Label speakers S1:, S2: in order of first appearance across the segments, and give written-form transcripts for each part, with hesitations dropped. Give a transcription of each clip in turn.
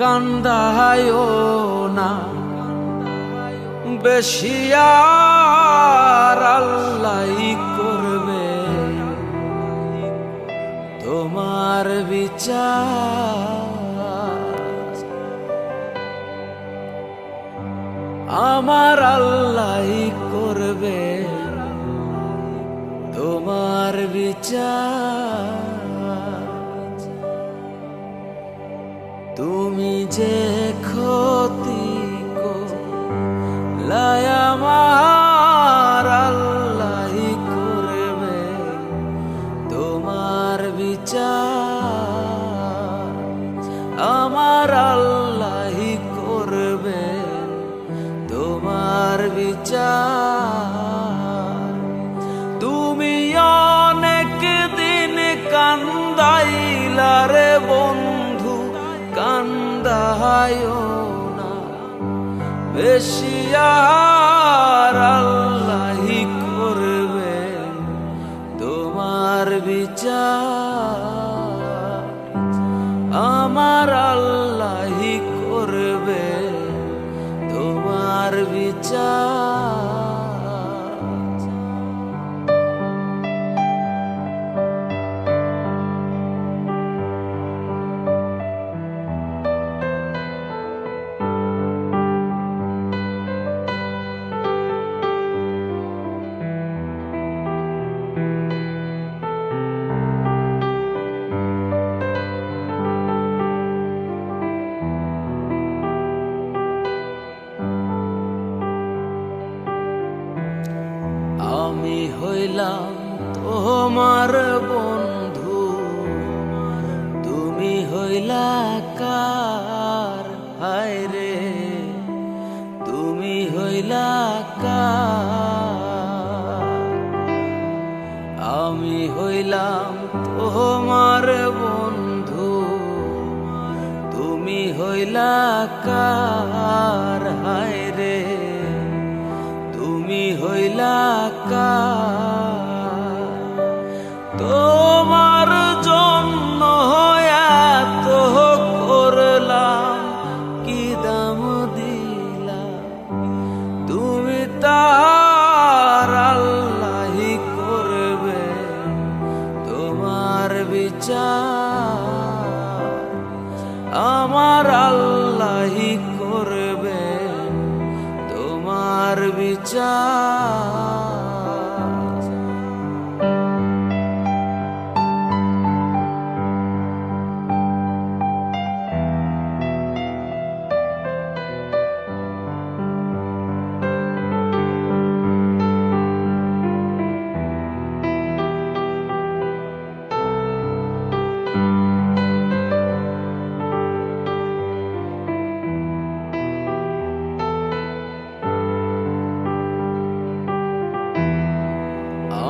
S1: কান্দায়ও না বেশি, আর আল্লাহ করবে তোমার বিচার। আমার আল্লাহ করবে তোমার বিচার। তুমি যে ক্ষতি করলাই আমার আল্লাহ করবে তোমার বিচার। আমার আল্লাহ করবে তোমার বিচার। তুমি অনেক দিন কান্দাইলা রে বন্ধু, কান্দায়ও না বেশি, আর আল্লাহ করবে তোমার বিচার। আমার আল্লাহ করবে তোমার বিচার। আমি হইলাম তোমার বন্ধু, তুমি হইলা কার? হায় রে তুমি হইলা কার? আমি হইলাম তোমার বন্ধু, তুমি হইলা কার? হায় রে তুমি হইলা কার? তোমার জন্য এত করলাম, কি দাম দিলাম, তুমি তার আল্লাহ করবে তোমার বিচার। আমার আল্লাহ করবে তোমার বিচার।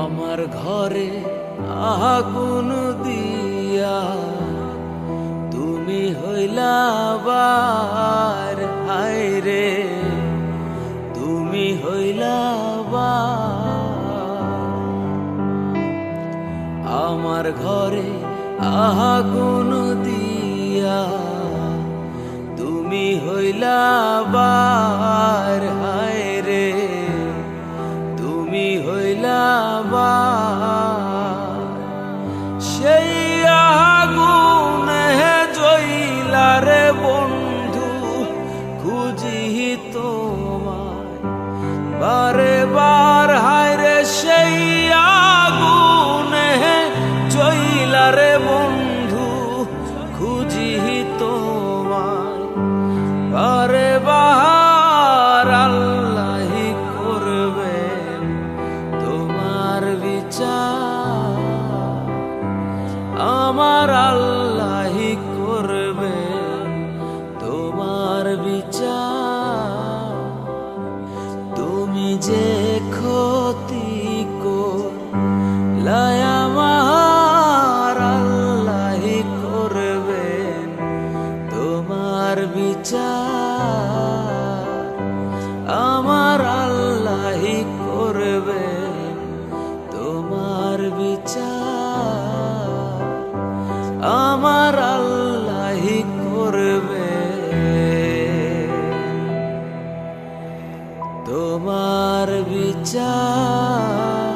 S1: আমার ঘরে আগুন দিয়া তুমি হইলা বার। হায় রে তুমি হইলা বার। আমার ঘরে আগুন দিয়া তুমি হইলা বার। হায় রে তুমি হইলা বার। সেই আগুন জ্বইলা রে বন্ধু, খুঁজি তোমায় বারে বার। হায় রে সেই আগুন জ্বইলা রে বন্ধু, খুঁজি তোমায় বারে বার। আল্লাহ করবে তোমার বিচার। আমার আল্লাহ করবে তোমার বিচার। তুমি যে ক্ষতি করলাই আমার আল্লাহ করবে তোমার বিচার। আমার আল্লাহ করবে তোমার বিচার। আমার আল্লাহ করবে তোমার বিচার